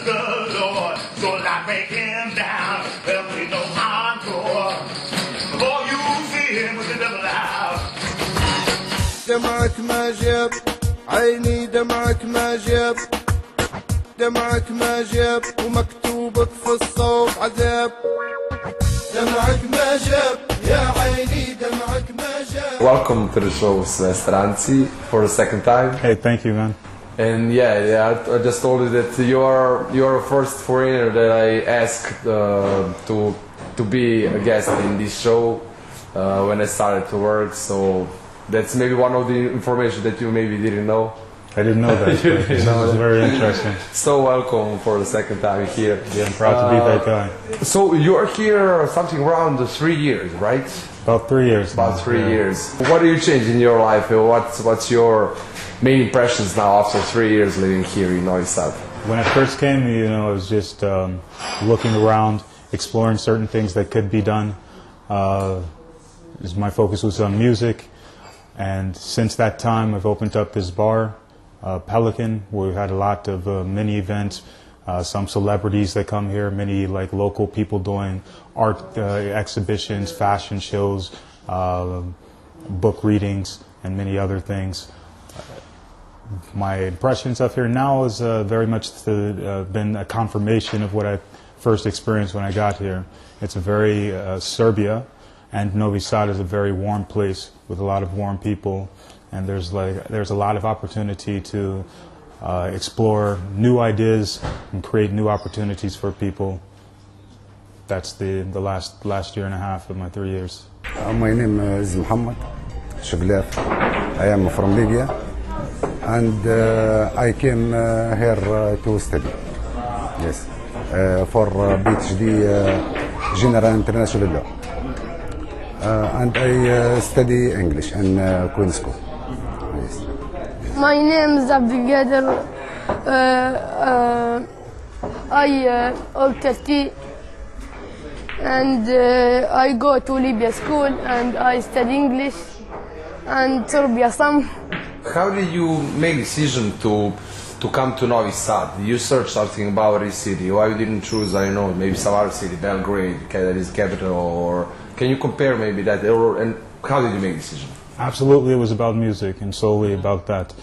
the Lord, so I break him down. There'll be no encore. Before you see him with the devil out. دمعك ما جاب عيني دمعك ما جاب دمعك ما جاب ومكتوبك في الصوت عذاب دمعك ما جاب يا عيني دمعك ما جاب. Welcome to the show SVE STRANCI for the second time. Hey, thank you, man. And yeah, I just told you that you are the first foreigner that I asked to be a guest in this show when I started to work. So that's maybe one of the information that you maybe didn't know. I didn't know that. That was very interesting. So welcome for the second time here. Yeah, I'm proud to be that guy. So you are here something around 3 years, right? About 3 years. About 3 years. What do you change in your life? What's your main impressions now after 3 years living here in Novi Sad? When I first came, I was just looking around, exploring certain things that could be done. My focus was on music, and since that time I've opened up this bar, Pelican, where we've had a lot of mini events, some celebrities that come here, many like local people doing art exhibitions, fashion shows, book readings, and many other things. My impressions of here now is very much been a confirmation of what I first experienced when I got here. It's a very Serbia, and Novi Sad is a very warm place with a lot of warm people, and there's a lot of opportunity to explore new ideas and create new opportunities for people. That's the last year and a half of my 3 years. My name is Muhammad Šiklaf. I am from Libya, and I came here to study. Yes, for PhD General International Law, and I study English in Queen's School. Yes. My name is Abdelkader. I am 30, and I go to Libya school and I study English and Serbia some. How did you make decision to come to Novi Sad? Did you search something about this city? Why you didn't choose, I don't know, maybe some other city, Belgrade, that is capital, or can you compare maybe that? And how did you make a decision? Absolutely, it was about music and solely about that.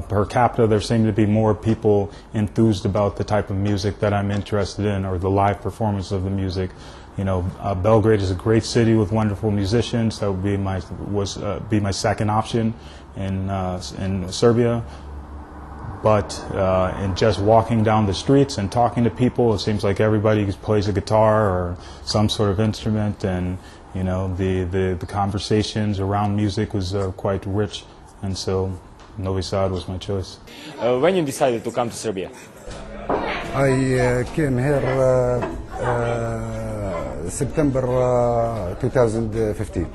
Per capita, there seem to be more people enthused about the type of music that I'm interested in, or the live performance of the music. Belgrade is a great city with wonderful musicians. That would be my second option in Serbia. But in just walking down the streets and talking to people, it seems like everybody plays a guitar or some sort of instrument, and the conversations around music was quite rich, and so Novi Sad was my choice. When you decided to come to Serbia? I came here September 2015.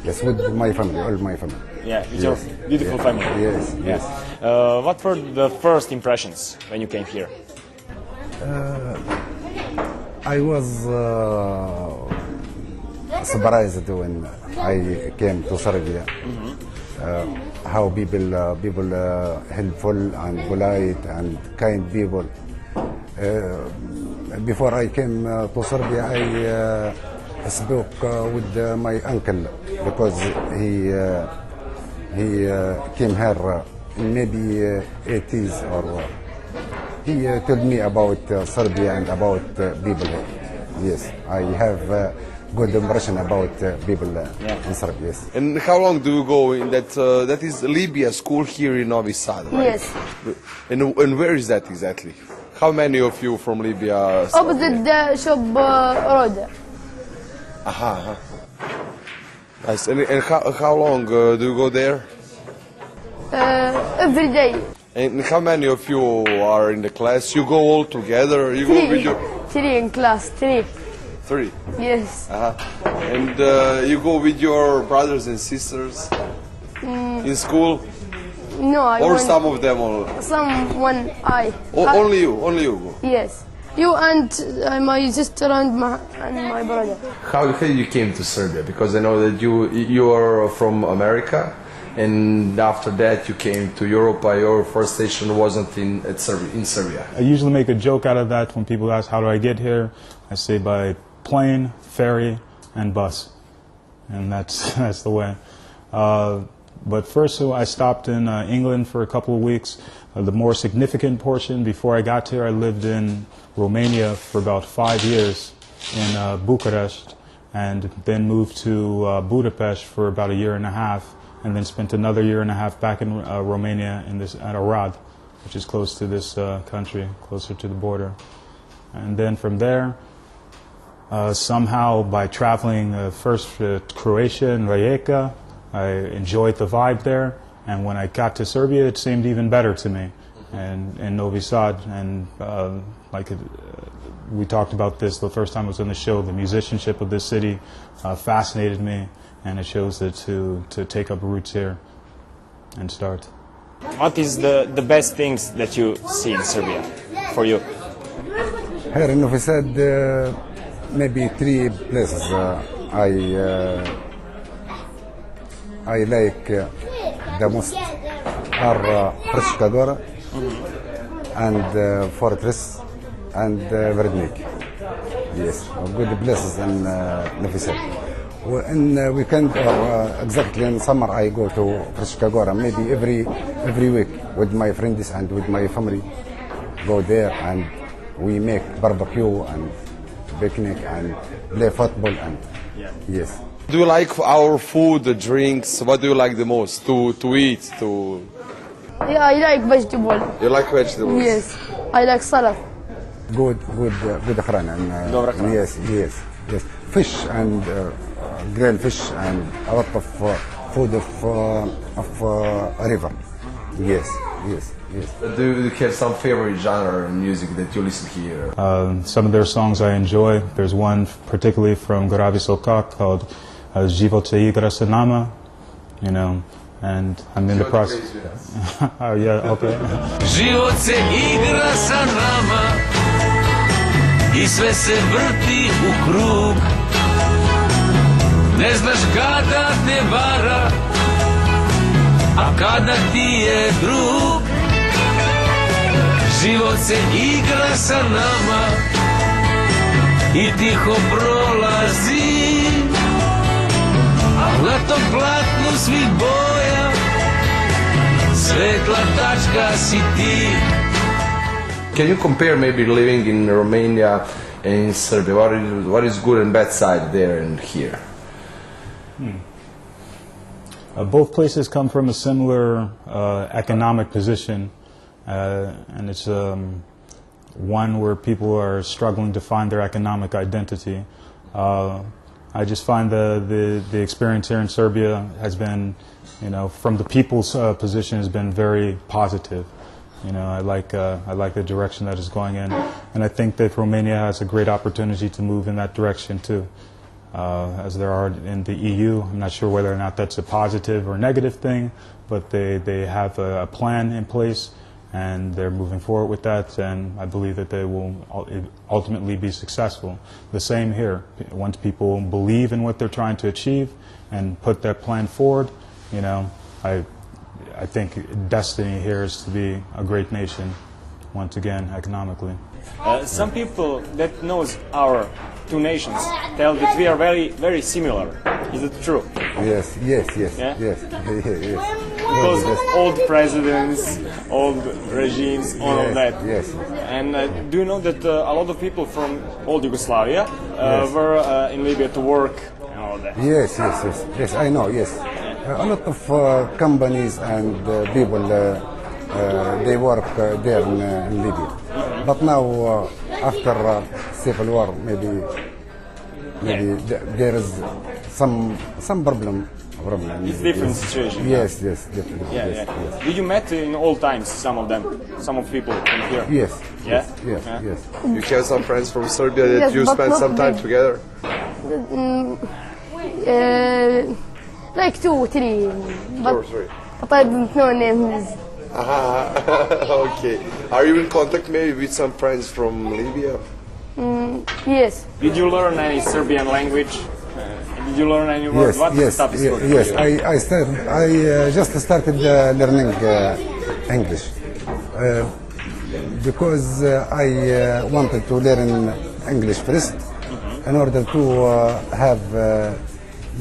Yes, with my family, all my family. Yeah, with your beautiful family. Yes, yes. What were the first impressions when you came here? I was surprised when I came to Serbia. How people helpful and polite and kind people. Before I came to Serbia, I spoke with my uncle because he came here maybe 80s, or he told me about Serbia and about people. Yes, I have good impression about people in Serbia. Yes. And how long do you go in that? That is Libya school here in Novi Sad, right? Yes. And where is that exactly? How many of you from Libya? Opposite the shop road. Aha. Nice. And how long do you go there? Every day. And how many of you are in the class? You go all together? You go with your... Three in class, three. 3? Yes. And you go with your brothers and sisters in school? No, I Or want some of them all? someone I. Only you go? Yes. You and my sister and my brother. How you came to Serbia? Because I know that you are from America, and after that you came to Europe. Your first station wasn't in Serbia. I usually make a joke out of that when people ask how do I get here. I say by plane, ferry, and bus, and that's the way. But first, I stopped in England for a couple of weeks. The more significant portion, before I got here, I lived in Romania for about 5 years in Bucharest, and then moved to Budapest for about 1.5 years, and then spent another 1.5 years back in Romania at Arad, which is close to this country, closer to the border. And then from there, somehow by traveling first to Croatia and Rijeka, I enjoyed the vibe there, and when I got to Serbia, it seemed even better to me, and in Novi Sad, and we talked about this the first time I was on the show. The musicianship of this city fascinated me, and it shows that to take up roots here and start. What is the best things that you see in Serbia for you? Here in Novi Sad, maybe 3 places I like the most are Preška and Fortress and Verdnik. Yes, good places in Novi Sad. In weekend or exactly in summer, I go to Preška maybe every week with my friends and with my family. Go there and we make barbecue and picnic and play football and yes. Do you like our food, the drinks? What do you like the most to eat? Yeah, I like vegetable. You like vegetables? Yes, I like salad. Good hrana. Yes. Fish and grilled fish and a lot of food of river. Yes. Do you have some favorite genre in music that you listen here? Some of their songs I enjoy. There's one particularly from Goravi Sokak called Život se igra sa nama, and I'm in the process. Oh yeah, okay. Život se igra sa nama I sve se vrti u krug. Ne znaš kada te vara, a kada ti je drug. Život se igra sa nama I tiho prolazi, a na tom platnu svih boja svetla tačka si ti. Can you compare maybe living in Romania and in Serbia? What is good and bad side there and here? Both places come from a similar economic position, and it's one where people are struggling to find their economic identity. I just find the experience here in Serbia has been, from the people's position, has been very positive. I like the direction that it's going in, and I think that Romania has a great opportunity to move in that direction too, as there are in the EU. I'm not sure whether or not that's a positive or negative thing, but they have a plan in place, and they're moving forward with that, and I believe that they will ultimately be successful. The same here. Once people believe in what they're trying to achieve and put their plan forward, I think destiny here is to be a great nation, once again, economically. Some people that knows our two nations tell that we are very, very similar. Is it true? Yes. Yeah? Yes. Because old presidents, old regimes, all of that. Yes. And do you know that a lot of people from old Yugoslavia were in Libya to work and all that? Yes, I know, yes. A lot of companies and people, they work there in Libya. But now, after civil war, maybe there is some problem. It's different situation. Yes, different. Yeah. Did you met in old times some of people from here? Yes. Yeah? Yes. You have some friends from Serbia that Yes, you but spend not some time big. together? Like 2, 3, but 2 or 3. I don't know names. Okay. Are you in contact maybe with some friends from Libya? Yes. Did you learn any Serbian language? Did you learn any word? What is the toughest word for yes. you? I just started learning English because I wanted to learn English first in order to have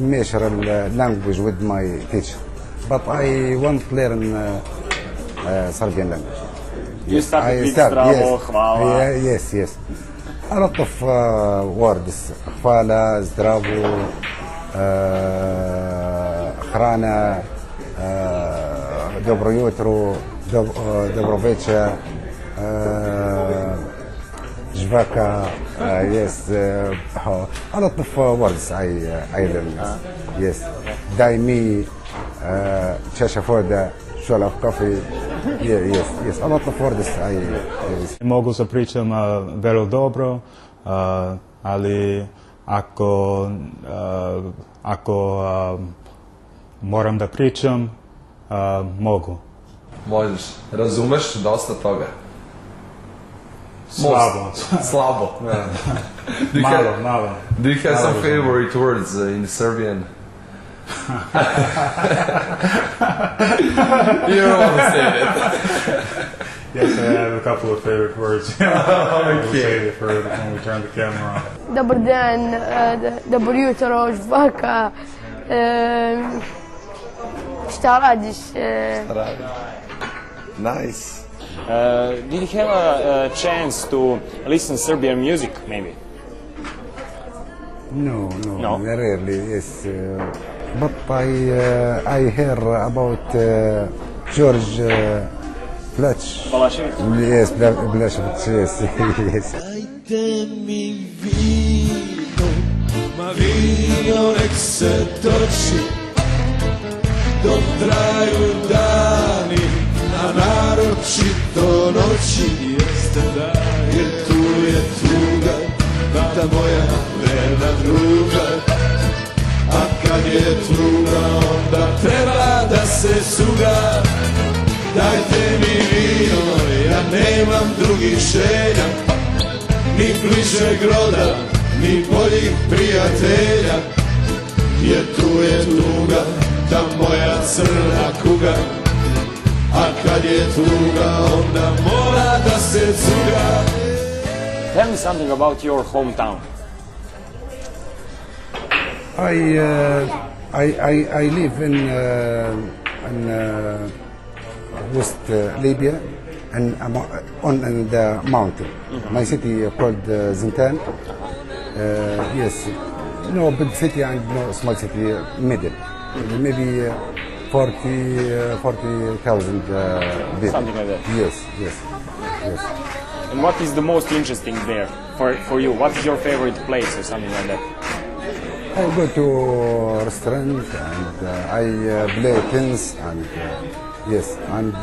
natural language with my teacher. But I want to learn Serbian language. You started with zdravo, hvala. Yes. A lot of words. Hvala, zdravo, hrana, dobro jutro, dobro večer, žvaka, yes. A lot of words I learned. Yes. Daj mi čaša voda, šolaf coffee. Yes. A lot of words I use. Mogu se pričam vrlo dobro, ali ako moram da pričam, mogu. Možeš. Razumeš dosta toga? Slabo. Slabo. Malo. Do you have some favorite words in Serbian? You don't want to say that. Yes, I have a couple of favorite words. We'll save it for when we turn the camera on. Dobar dan, dobro jutro, žvaka, šta radiš? Nice. Did you have a chance to listen Serbian music, maybe? No, No? rarely, yes. But I hear about George Plach. Balašević? Yes, Blasevich, yes. Dajte mi vino, ma vino nek se toči, dok traju dani, a naročito noći, jeste da je tuga, ta moja verna druga. A kad je tuga, onda treba da se suga. Dajte mi vino, ja nemam drugih želja, ni bližeg roda, ni boljih prijatelja. Jer tu je tuga, ta moja crna kuga. A kad je tuga, onda mora da se cuga. Tell me something about your hometown. I live in West Libya and on the mountain. My city called Zintan. Yes, no big city and no small city, middle. Maybe 40,000 people. Something like that. Yes. And what is the most interesting there for you? What is your favorite place or something like that? I go to restaurant and I play tennis and yes, and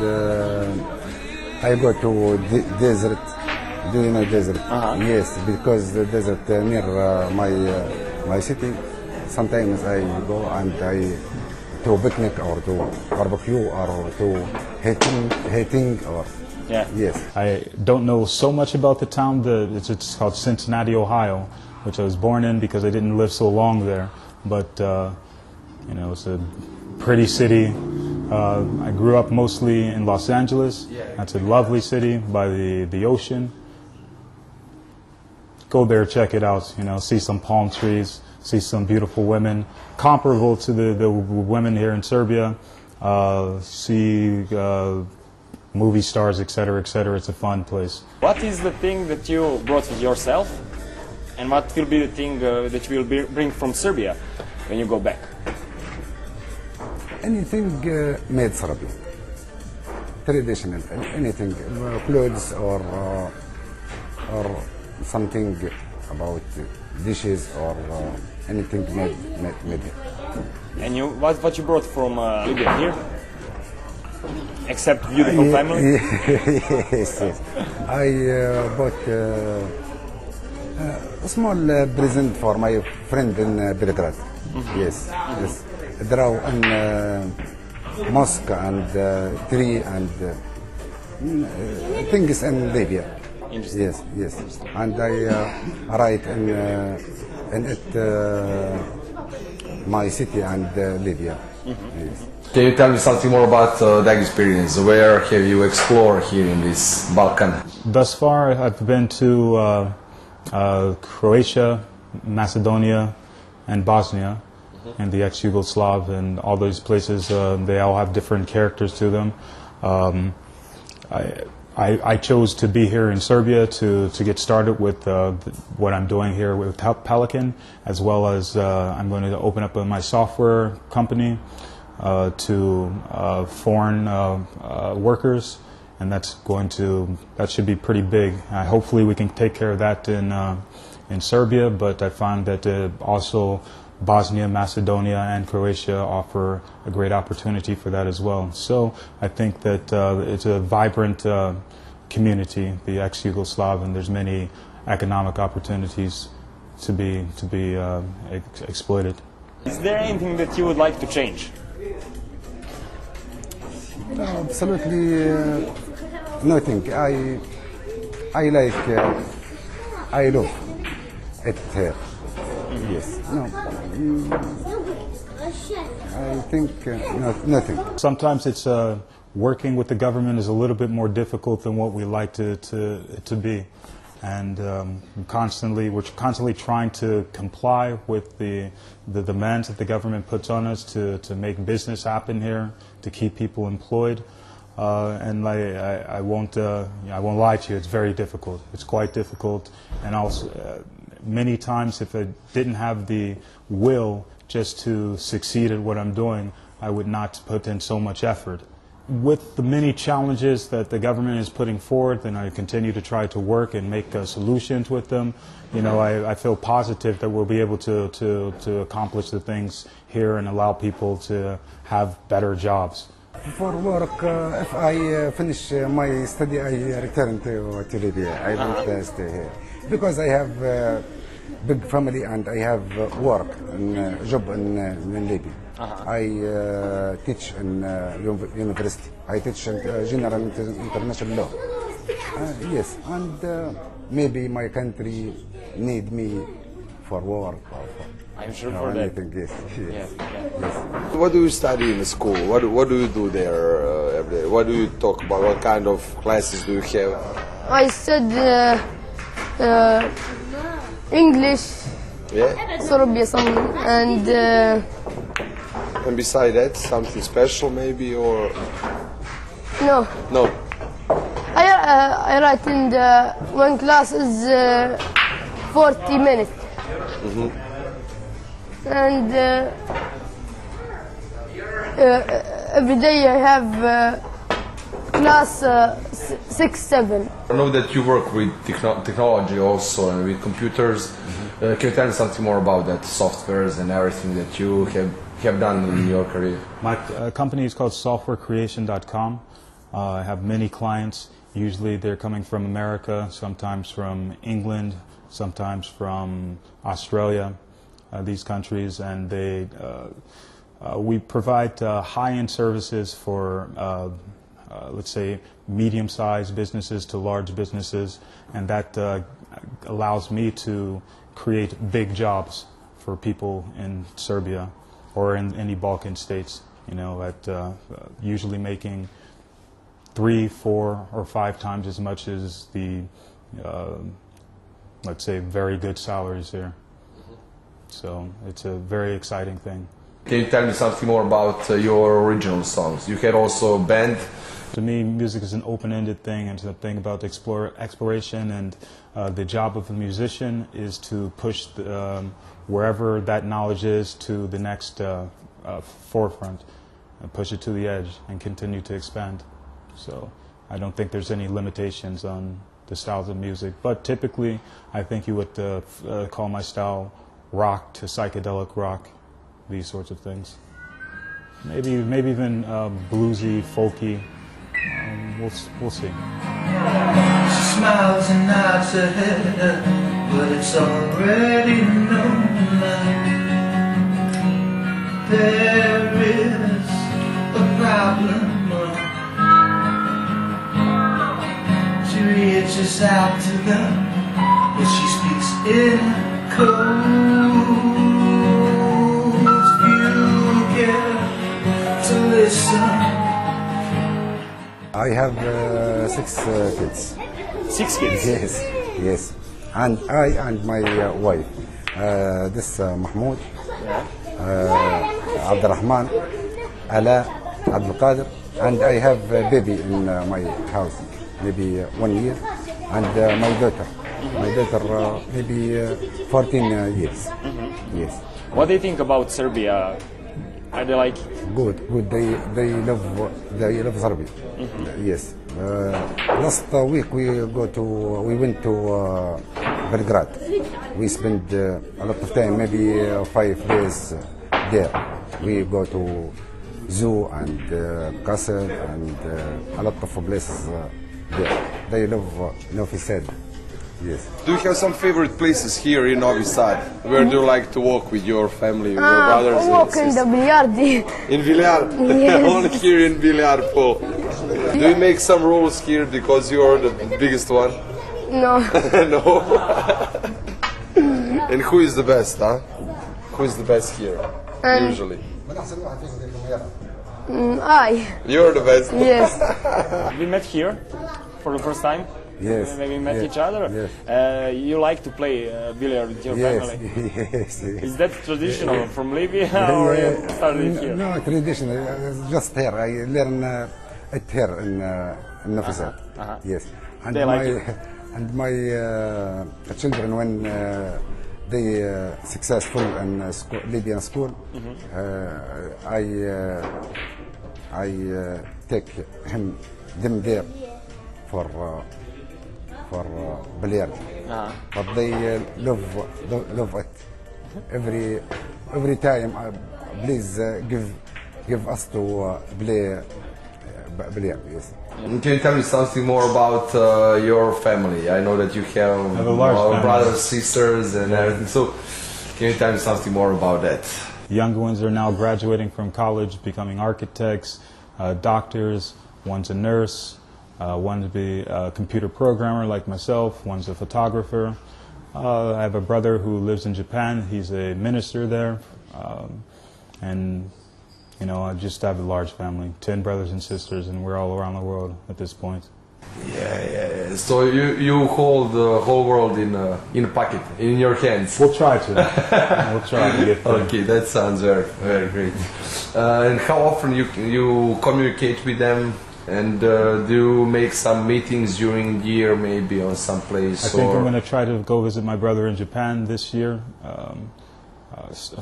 I go to desert. Do you know desert? Yes, because the desert near my city. Sometimes I go and I to picnic or to barbecue or to hiking or. Yeah. Yes. I don't know so much about the town. It's called Cincinnati, Ohio, which I was born in because I didn't live so long there. But it's a pretty city. I grew up mostly in Los Angeles. That's a lovely city by the ocean. Go there, check it out. See some palm trees, see some beautiful women, comparable to the women here in Serbia. See movie stars, etc., etc. It's a fun place. What is the thing that you brought with yourself, and what will be the thing that you will bring from Serbia when you go back? Anything made Serbian, traditional, anything, clothes or something about dishes or anything made. And what you brought from Libya here? Except beautiful family? Yes. I bought a small present for my friend in Belgrade. Yes. Draw a mosque and tree and things in Libya. Interesting. Yes. And I write in it my city and Libya. Yes. Can you tell me something more about that experience? Where have you explored here in this Balkan? Thus far, I've been to Croatia, Macedonia, and Bosnia, and the ex-Yugoslav, and all those places. They all have different characters to them. I chose to be here in Serbia to get started with what I'm doing here with Pelican, as well as I'm going to open up my software company to foreign workers, and that should be pretty big. Hopefully we can take care of that in Serbia, but I found that also Bosnia, Macedonia, and Croatia offer a great opportunity for that as well. So I think that it's a vibrant community, the ex-Yugoslav, and there's many economic opportunities to be exploited. Is there anything that you would like to change? Absolutely nothing. I love it here. Yes. No. I think nothing. Sometimes it's working with the government is a little bit more difficult than what we like to be, and we're constantly trying to comply with the demands that the government puts on us to make business happen here, to keep people employed. And I won't lie to you, it's very difficult. It's quite difficult, and also many times if I didn't have the will just to succeed at what I'm doing, I would not put in so much effort. With the many challenges that the government is putting forward, then I continue to try to work and make solutions with them. You know, I feel positive that we'll be able to accomplish the things here and allow people to have better jobs. For work, if I finish my study, I return to Libya. I won't stay here because I have a big family and I have work and job in Libya. I teach in university. I teach general international law. Yes, and maybe my country need me for work or for I'm sure for that. anything. Yes. Yes. Yes. What do you study in the school? What do you do there every day? What do you talk about? What kind of classes do you have? I study English, Yeah. Serbia, And beside that, something special maybe, or no. no? I write in the one class is 40 minutes. And every day I have class 6, 7. I know that you work with technology also and with computers. Can you tell me something more about that, softwares and everything that you have done in your career? My company is called softwarecreation.com. I have many clients. Usually they're coming from America, sometimes from England, sometimes from Australia, these countries, and we provide high-end services for let's say medium-sized businesses to large businesses, and that allows me to create big jobs for people in Serbia or in any Balkan states, you know, at usually making 3, 4, or 5 times as much as the let's say very good salaries here. So it's a very exciting thing. Can you tell me something more about your original songs? You had also a band. To me, music is an open-ended thing, and it's a thing about exploration, and the job of a musician is to push wherever that knowledge is to the next forefront, and push it to the edge and continue to expand. So I don't think there's any limitations on the styles of music, but typically I think you would call my style rock to psychedelic rock, these sorts of things. Maybe even bluesy, folky. We'll see. She smiles and nods her head, but it's already known that there is a problem. She reaches out to them, but she speaks in codes. I have 6 kids. 6 kids? Yes, yes. And I and my wife. This Mahmoud, Abdurrahman, Ala, Abdul Qadir, and I have a baby in my house, maybe 1 year, and my daughter. My daughter maybe 14 years. Yes. What do you think about Serbia? Are they like Good. They love Serbia. Yes. Last week we went to Belgrade. We spent a lot of time, maybe 5 days there. We go to zoo and castle and a lot of places there. They love Novi Sad. Yes. Do you have some favorite places here in Novi Sad? Where do you like to walk with your family, with your brothers and walk in sisters? the billiard. In Villar? Yes. Only here in Villar, Paul. Do you make some rules here because you're the biggest one? No. No? And who is the best, huh? Who is the best here, usually? I. You're the best? Yes. we met here for the first time? Yes. Maybe we met each other? Yes. You like to play billiard with your Yes. family? Yes. Is that traditional from Libya or you started here? No, traditional. Just here. I learn it here in Novi Sad. Yes. And They like it? And my children, when they successful in school, Libyan school, I take them there for billiard. But they love it. Every time, please give us to play billiard. Yes. Can you tell me something more about your family? I know that you have a large family. brothers, sisters, and everything. So, can you tell me something more about that? The younger ones are now graduating from college, becoming architects, doctors. One's a nurse. One to be a computer programmer like myself. One's a photographer. I have a brother who lives in Japan. He's a minister there. And you know, I just have a large family, 10 brothers and sisters, and we're all around the world at this point. Yeah. So you hold the whole world in a pocket, in your hands. We'll try to. We'll try to get there. Okay, that sounds very great. And how often you communicate with them? And do you make some meetings during the year, maybe on some place? I think I'm going to try to go visit my brother in Japan this year.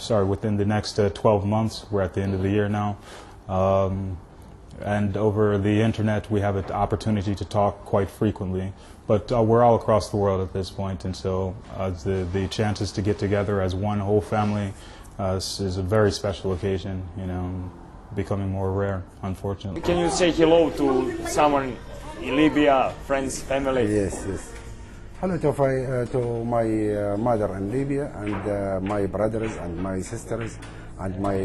Within the next 12 months. We're at the end of the year now. And over the internet, we have an opportunity to talk quite frequently. But we're all across the world at this point, and so the chances to get together as one whole family is a very special occasion, you know, becoming more rare, unfortunately. Can you say hello to someone in Libya, friends, family? Yes. Hello to my mother in Libya, and my brothers and my sisters and my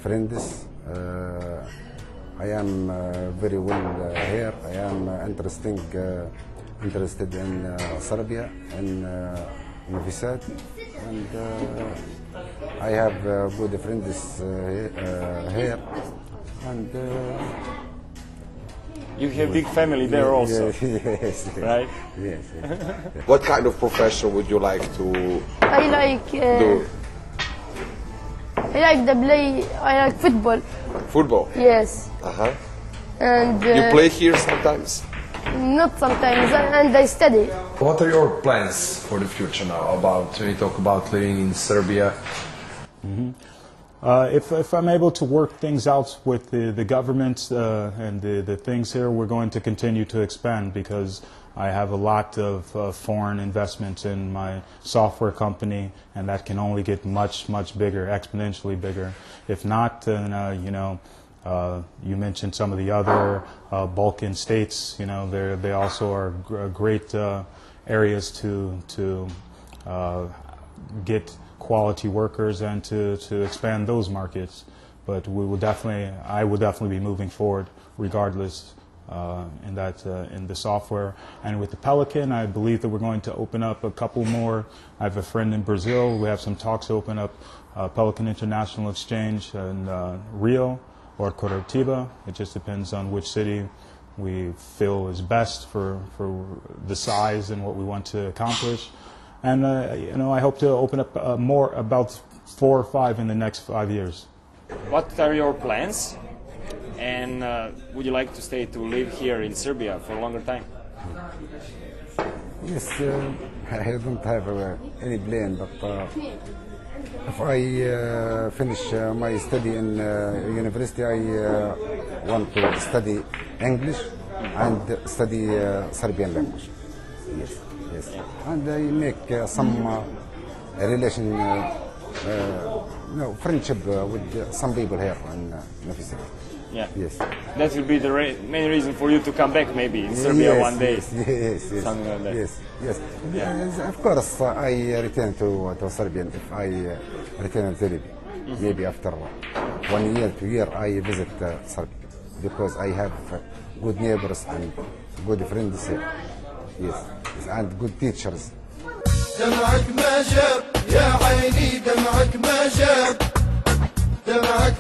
friends. I am very well here. I am interested in Serbia and Novi Sad, and I have good friends here, and. You have big family there also, yes, right? Yes. What kind of profession would you like to I like do? I like football. Football? Yes. And You play here sometimes? not sometimes, and I study. What are your plans for the future now? When you talk about living in Serbia? If I'm able to work things out with the government and the things here, we're going to continue to expand, because I have a lot of foreign investments in my software company, and that can only get much bigger, exponentially bigger. If not, then you know, you mentioned some of the other Balkan states. You know, they also are great areas to get quality workers and to expand those markets. But I will definitely be moving forward regardless in the software. And with the Pelican, I believe that we're going to open up a couple more. I have a friend in Brazil. We have some talks to open up Pelican International Exchange in Rio or Porodica. It just depends on which city we feel is best for the size and what we want to accomplish. And I hope to open up more, about 4 or 5 in the next 5 years. What are your plans? And would you like to stay to live here in Serbia for a longer time? Yes, I don't have any plan, but if I finish my study in university, I want to study English and study Serbian language. Yes, yes. And I make some relation, friendship with some people here in Novi Sad. Yeah. Yes. That will be the main reason for you to come back maybe in Serbia one day. Yes, yes. Something like that. Yes, yes. Yeah. Of course, I return to Serbia if I return to Libya. Maybe after 1 year, 2 years, I visit Serbia because I have good neighbors and good friends here. Yes, and good teachers. دمعك ما جاب يا عيني دمعك ما جاب دمعك